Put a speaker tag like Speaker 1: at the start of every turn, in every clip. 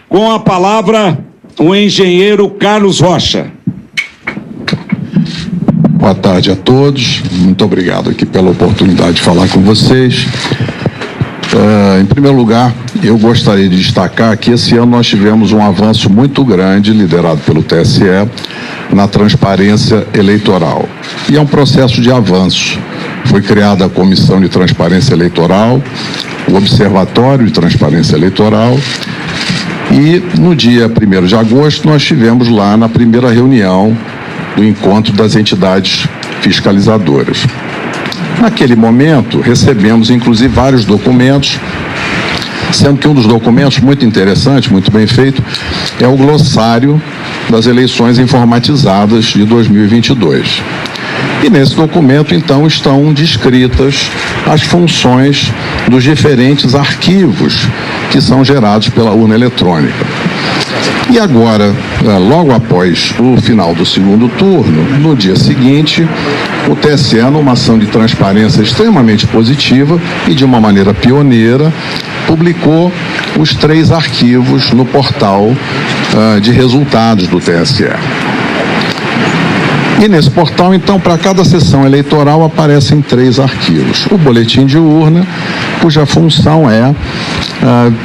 Speaker 1: Com a palavra, o engenheiro Carlos Rocha.
Speaker 2: Boa tarde a todos. Muito obrigado aqui pela oportunidade de falar com vocês. Em primeiro lugar, eu gostaria de destacar que esse ano nós tivemos um avanço muito grande, liderado pelo TSE, na transparência eleitoral. E é um processo de avanço. Foi criada a Comissão de Transparência Eleitoral, o Observatório de Transparência Eleitoral, e no dia 1º de agosto nós tivemos lá na primeira reunião do encontro das entidades fiscalizadoras. Naquele momento, recebemos inclusive vários documentos, sendo que um dos documentos muito interessante, muito bem feito, é o glossário das eleições informatizadas de 2022. E nesse documento, então, estão descritas as funções dos diferentes arquivos que são gerados pela urna eletrônica. E agora, logo após o final do segundo turno, no dia seguinte, o TSE, numa ação de transparência extremamente positiva e de uma maneira pioneira, publicou os 3 arquivos no portal de resultados do TSE. E nesse portal, então, para cada sessão eleitoral aparecem 3 arquivos. O boletim de urna, cuja função é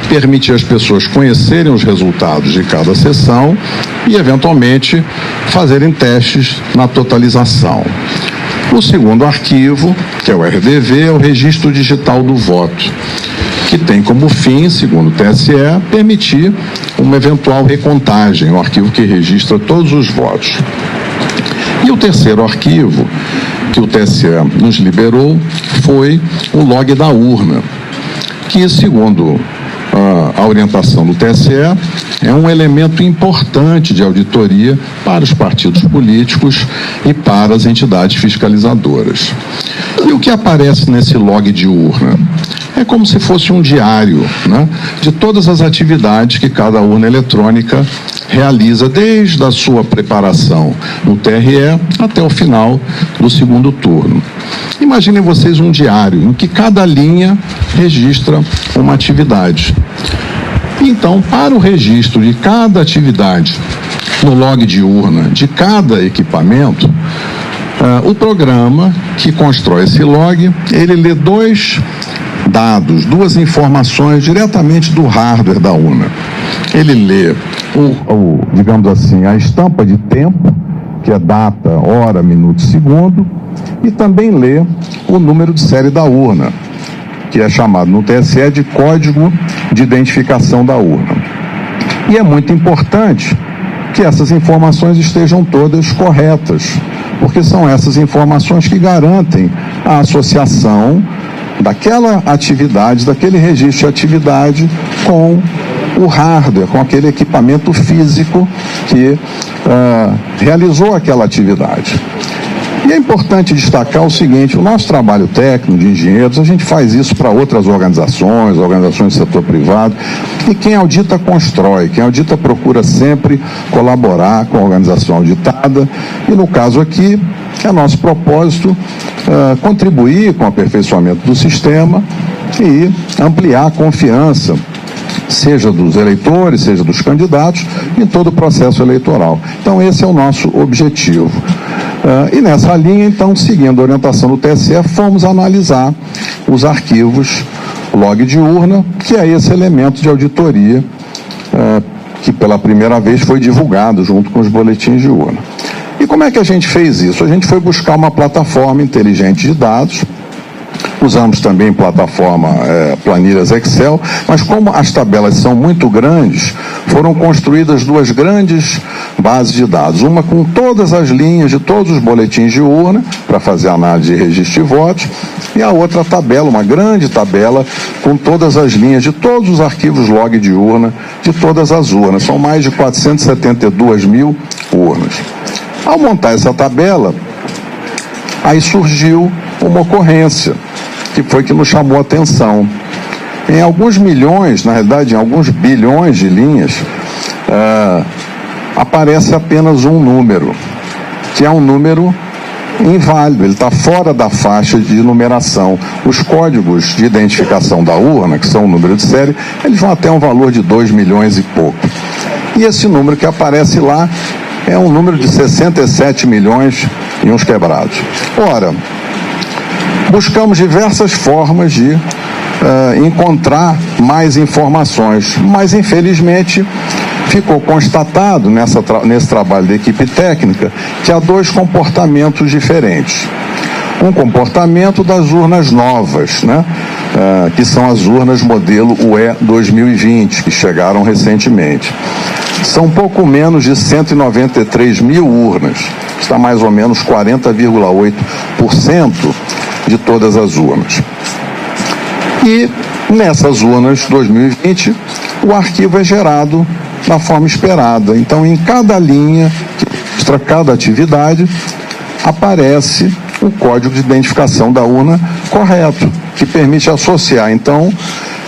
Speaker 2: permitir às pessoas conhecerem os resultados de cada sessão e, eventualmente, fazerem testes na totalização. O segundo arquivo, que é o RDV, é o Registro Digital do Voto, que tem como fim, segundo o TSE, permitir uma eventual recontagem, um arquivo que registra todos os votos. E o terceiro arquivo que o TSE nos liberou foi o log da urna, que, segundo a orientação do TSE, é um elemento importante de auditoria para os partidos políticos e para as entidades fiscalizadoras. E o que aparece nesse log de urna? É como se fosse um diário, né, de todas as atividades que cada urna eletrônica realiza, desde a sua preparação no TRE até o final do segundo turno. Imaginem vocês um diário em que cada linha registra uma atividade. Então, para o registro de cada atividade no log de urna de cada equipamento, o programa que constrói esse log, ele lê 2 dados, 2 informações diretamente do hardware da urna. Ele lê, digamos assim, a estampa de tempo, que é data, hora, minuto e segundo, e também lê o número de série da urna, que é chamado no TSE de código de identificação da urna. E é muito importante que essas informações estejam todas corretas, porque são essas informações que garantem a associação daquela atividade, daquele registro de atividade com o hardware, com aquele equipamento físico que realizou aquela atividade. E é importante destacar o seguinte: o nosso trabalho técnico de engenheiros, a gente faz isso para outras organizações do setor privado, e quem audita constrói, quem audita procura sempre colaborar com a organização auditada, e no caso aqui, é nosso propósito contribuir com o aperfeiçoamento do sistema e ampliar a confiança, seja dos eleitores, seja dos candidatos, em todo o processo eleitoral. Então, esse é o nosso objetivo. E nessa linha, então, seguindo a orientação do TSE, fomos analisar os arquivos log de urna, que é esse elemento de auditoria que pela primeira vez foi divulgado junto com os boletins de urna. E como é que a gente fez isso? A gente foi buscar uma plataforma inteligente de dados. Usamos também plataforma planilhas Excel, mas como as tabelas são muito grandes, foram construídas 2 grandes bases de dados. Uma com todas as linhas de todos os boletins de urna, para fazer análise de registro de votos, e a outra tabela, uma grande tabela, com todas as linhas de todos os arquivos log de urna, de todas as urnas. São mais de 472 mil urnas. Ao montar essa tabela, aí surgiu uma ocorrência, que foi que nos chamou a atenção. Em alguns milhões, na realidade, em alguns bilhões de linhas, aparece apenas um número, que é um número inválido, ele está fora da faixa de numeração. Os códigos de identificação da urna, que são o número de série, eles vão até um valor de 2 milhões e pouco. E esse número que aparece lá é um número de 67 milhões e uns quebrados. Ora, buscamos diversas formas de encontrar mais informações, mas infelizmente ficou constatado nesse trabalho da equipe técnica que há dois comportamentos diferentes. Um comportamento das urnas novas, né? Que são as urnas modelo UE 2020, que chegaram recentemente. São pouco menos de 193 mil urnas, está mais ou menos 40,8% de todas as urnas. E nessas urnas 2020, o arquivo é gerado da forma esperada. Então, em cada linha que mostra cada atividade, aparece o código de identificação da urna correto, que permite associar, então,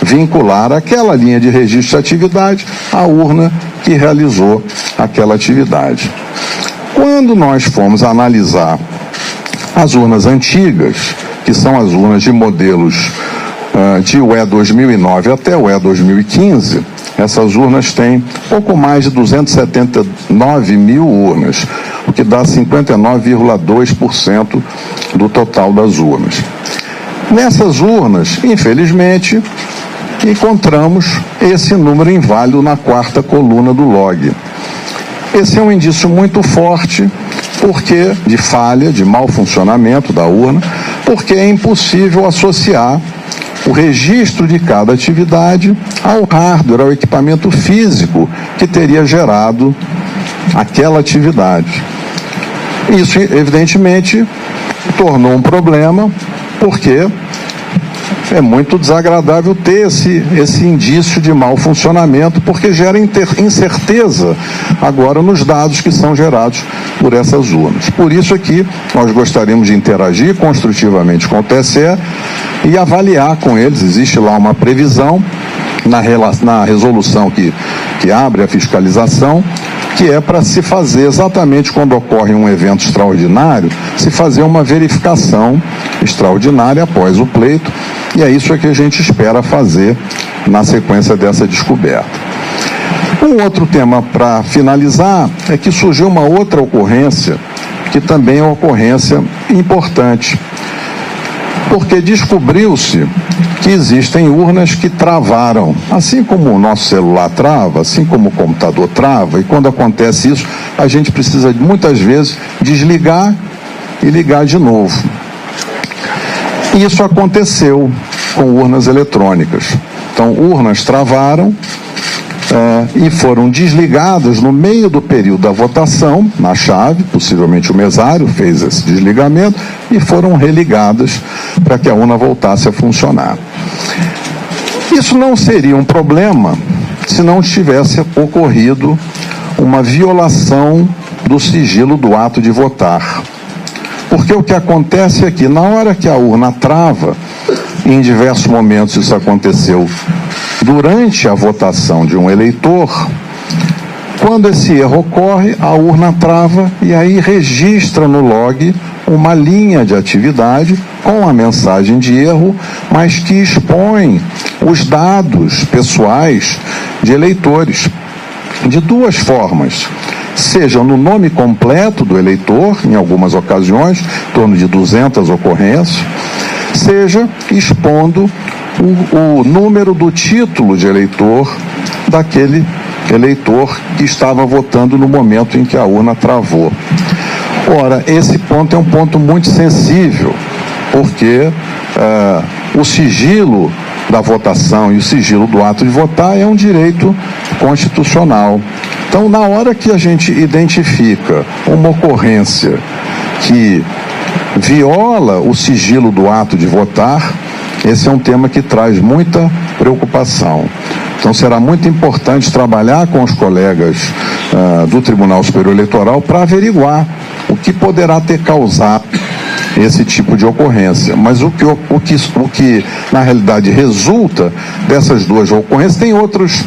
Speaker 2: vincular aquela linha de registro de atividade à urna que realizou aquela atividade. Quando nós fomos analisar as urnas antigas, que são as urnas de modelos de UE 2009 até UE 2015, essas urnas têm pouco mais de 279 mil urnas, o que dá 59,2% do total das urnas. Nessas urnas, infelizmente, encontramos esse número inválido na quarta coluna do log. Esse é um indício muito forte de falha, de mau funcionamento da urna, porque é impossível associar o registro de cada atividade ao hardware, ao equipamento físico que teria gerado aquela atividade. Isso, evidentemente, tornou um problema, porque é muito desagradável ter esse indício de mau funcionamento, porque gera incerteza agora nos dados que são gerados por essas urnas. Por isso aqui nós gostaríamos de interagir construtivamente com o TSE e avaliar com eles. Existe lá uma previsão na resolução que abre a fiscalização, que é para se fazer exatamente quando ocorre um evento extraordinário, se fazer uma verificação extraordinária após o pleito, e é isso que a gente espera fazer na sequência dessa descoberta. Um outro tema para finalizar é que surgiu uma outra ocorrência, que também é uma ocorrência importante, porque descobriu-se que existem urnas que travaram, assim como o nosso celular trava, assim como o computador trava, e quando acontece isso, a gente precisa muitas vezes desligar e ligar de novo. Isso aconteceu com urnas eletrônicas. Então, urnas travaram e foram desligadas no meio do período da votação, na chave, possivelmente o mesário fez esse desligamento, e foram religadas para que a urna voltasse a funcionar. Isso não seria um problema se não tivesse ocorrido uma violação do sigilo do ato de votar. Porque o que acontece é que, na hora que a urna trava, em diversos momentos isso aconteceu durante a votação de um eleitor, quando esse erro ocorre, a urna trava e aí registra no log uma linha de atividade com a mensagem de erro, mas que expõe os dados pessoais de eleitores de duas formas. Seja no nome completo do eleitor, em algumas ocasiões, em torno de 200 ocorrências, seja expondo o número do título de eleitor daquele eleitor que estava votando no momento em que a urna travou. Ora, esse ponto é um ponto muito sensível, porque o sigilo da votação e o sigilo do ato de votar é um direito constitucional. Então, na hora que a gente identifica uma ocorrência que viola o sigilo do ato de votar, esse é um tema que traz muita preocupação. Então, será muito importante trabalhar com os colegas do Tribunal Superior Eleitoral para averiguar o que poderá ter causado esse tipo de ocorrência. Mas o que na realidade resulta dessas duas ocorrências, tem outros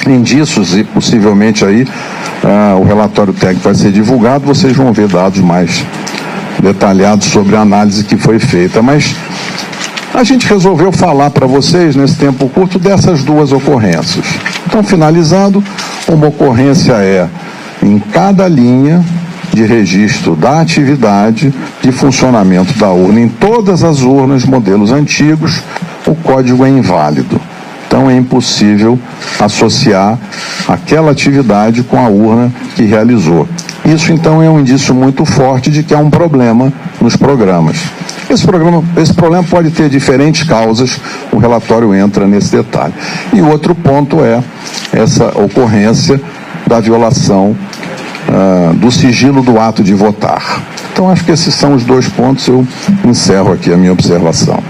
Speaker 2: indícios e possivelmente aí o relatório técnico vai ser divulgado, vocês vão ver dados mais detalhado sobre a análise que foi feita, mas a gente resolveu falar para vocês, nesse tempo curto, dessas duas ocorrências. Então, finalizando, uma ocorrência é em cada linha de registro da atividade de funcionamento da urna. Em todas as urnas, modelos antigos, o código é inválido. Então, é impossível associar aquela atividade com a urna que realizou. Isso, então, é um indício muito forte de que há um problema nos programas. Esse problema pode ter diferentes causas, o relatório entra nesse detalhe. E o outro ponto é essa ocorrência da violação do sigilo do ato de votar. Então, acho que esses são os dois pontos, eu encerro aqui a minha observação.